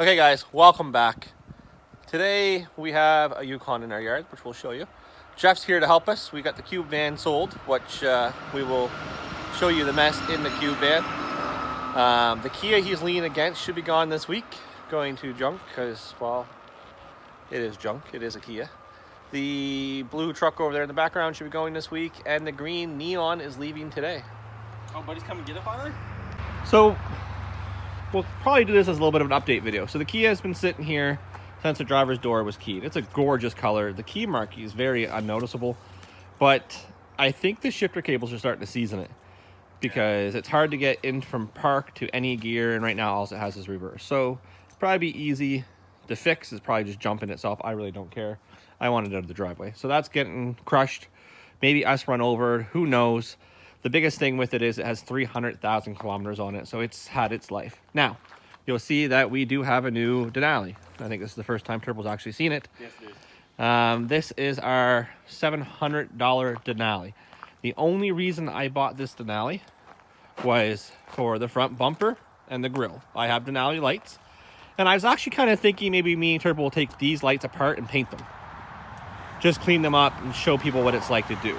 Okay guys, welcome back. Today we have a Yukon in our yard, which we'll show you. Jeff's here to help us. We got the cube van sold, which we will show you the mess in the cube van. The Kia he's leaning against should be gone this week, going to junk because, well, it is junk. It is a Kia. The blue truck over there in the background should be going this week, and the green Neon is leaving today. Oh, buddy's coming to get it finally? So we'll probably do this as a little bit of an update video. So the Kia has been sitting here since the driver's door was keyed. It's a gorgeous color. The key marquee is very unnoticeable, but I think the shifter cables are starting to season it because it's hard to get in from park to any gear, and right now all it has is reverse. So it's probably be easy to fix. It's probably just jumping itself. I really don't care. I want it out of the driveway. So that's getting crushed. Maybe us run over it. Who knows? The biggest thing with it is it has 300,000 kilometers on it, so it's had its life. Now, you'll see that we do have a new Denali. I think this is the first time Turbo's actually seen it. Yes, it is. This is our $700 Denali. The only reason I bought this Denali was for the front bumper and the grille. I have Denali lights, and I was actually kind of thinking maybe me and Turbo will take these lights apart and paint them. Just clean them up and show people what it's like to do.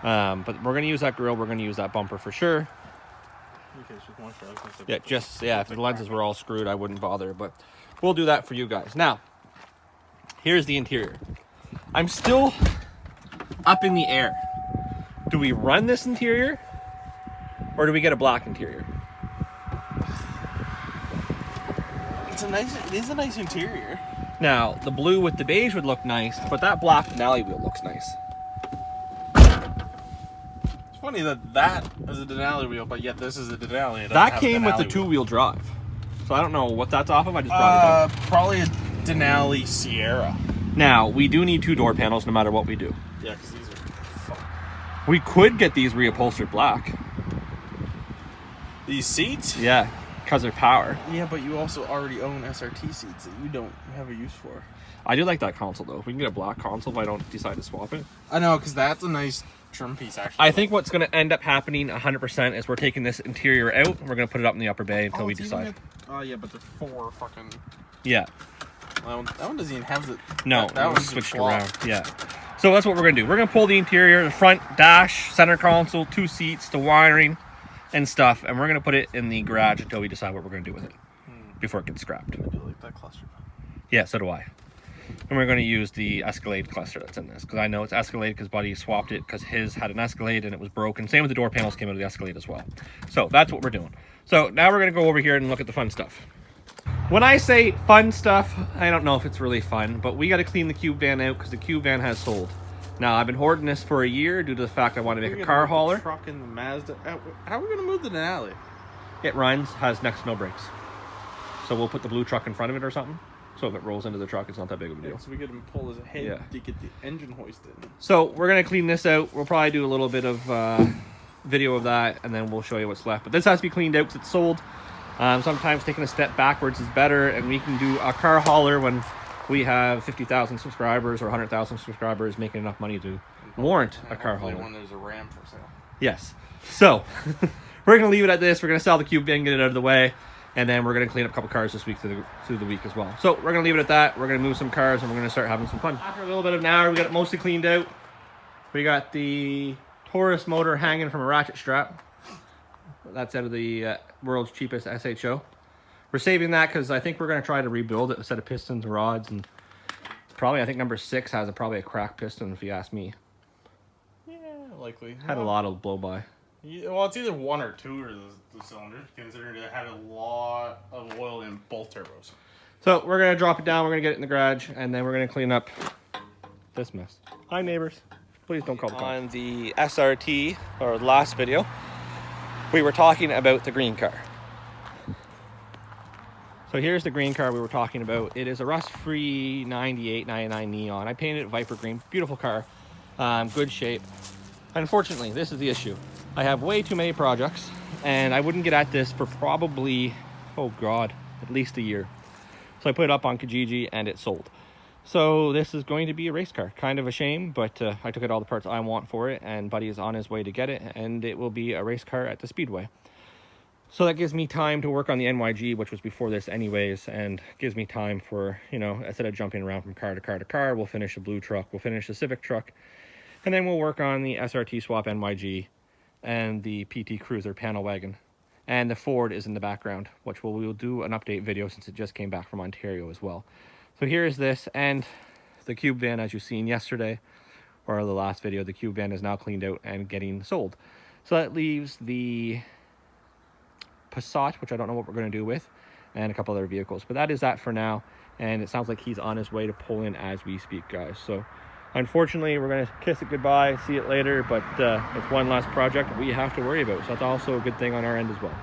But we're going to use that grille. We're going to use that bumper for sure. Yeah, if the lenses were all screwed, I wouldn't bother. But we'll do that for you guys. Now, here's the interior. I'm still up in the air. Do we run this interior? Or do we get a black interior? It is a nice interior. Now, the blue with the beige would look nice, but that black Denali wheel looks nice. Funny that is a Denali wheel, but yet this is a Denali. That came with the two-wheel drive, so I don't know what that's off of. I just brought it down. Probably a Denali Sierra. Now we do need two door panels no matter what we do. Yeah, because these are fuck. We could get these reupholstered black. These seats? Yeah, because they're power. Yeah, but you also already own SRT seats that you don't have a use for. I do like that console though. If we can get a black console if I don't decide to swap it. I know, because that's a nice trim piece actually. I think what's going to end up happening 100% is we're taking this interior out and we're going to put it up in the upper bay until we decide. Oh yeah, but the four fucking... Yeah. That one doesn't even have the... No, that one's switched around. Yeah. So that's what we're going to do. We're going to pull the interior, the front dash, center console, two seats, the wiring and stuff, and we're going to put it in the garage until we decide what we're going to do with it before it gets scrapped. I do like that cluster. Yeah, so do I. And we're going to use the Escalade cluster that's in this, because I know it's Escalade because Buddy swapped it because his had an Escalade and it was broken. Same with the door panels came out of the Escalade as well. So that's what we're doing. So now we're going to go over here and look at the fun stuff. When I say fun stuff, I don't know if it's really fun, but we got to clean the cube van out because the cube van has sold. Now, I've been hoarding this for a year due to the fact I want to make a car hauler. Truck in the Mazda. How are we going to move the Denali? It runs, has next to no brakes. So we'll put the blue truck in front of it or something. So if it rolls into the truck, it's not that big of a deal. Yeah, so we get him pull his head to get the engine hoisted. So we're going to clean this out. We'll probably do a little bit of video of that, and then we'll show you what's left. But this has to be cleaned out because it's sold. Sometimes taking a step backwards is better, and we can do a car hauler when we have 50,000 subscribers or 100,000 subscribers, making enough money to warrant a car hauler. When there's a Ram for sale. Yes. So we're going to leave it at this. We're going to sell the cube van, get it out of the way. And then we're going to clean up a couple cars this week through the week as well. So we're going to leave it at that. We're going to move some cars and we're going to start having some fun. After a little bit of an hour, we got it mostly cleaned out. We got the Taurus motor hanging from a ratchet strap. That's out of the world's cheapest SHO. We're saving that because I think we're going to try to rebuild it, a set of pistons and rods. And probably, I think number 6 has probably a cracked piston if you ask me. Yeah, likely. Had a lot of blow by. Yeah, well, it's either 1 or 2 or the cylinders, considering it had a lot of oil in both turbos. So we're going to drop it down, we're going to get it in the garage, and then we're going to clean up this mess. Hi, neighbors. Please don't call the cops. On the SRT, or the last video, we were talking about the green car. So here's the green car we were talking about. It is a rust-free 98, 99 Neon. I painted it Viper green. Beautiful car. Good shape. Unfortunately, this is the issue. I have way too many projects, and I wouldn't get at this for probably, oh God, at least a year. So I put it up on Kijiji, and it sold. So this is going to be a race car. Kind of a shame, but I took out all the parts I want for it, and Buddy is on his way to get it, and it will be a race car at the Speedway. So that gives me time to work on the NYG, which was before this anyways, and gives me time for, you know, instead of jumping around from car to car to car, we'll finish the blue truck, we'll finish the Civic truck, and then we'll work on the SRT swap NYG and the PT Cruiser panel wagon. And the Ford is in the background, which we'll do an update video since it just came back from Ontario as well. So here's this, and the Cube van, as you've seen yesterday, or the last video, the Cube van is now cleaned out and getting sold. So that leaves the Passat, which I don't know what we're going to do with, and a couple other vehicles. But that is that for now, and it sounds like he's on his way to pull in as we speak, guys. So unfortunately, we're going to kiss it goodbye, see it later, but it's one last project we have to worry about. So that's also a good thing on our end as well.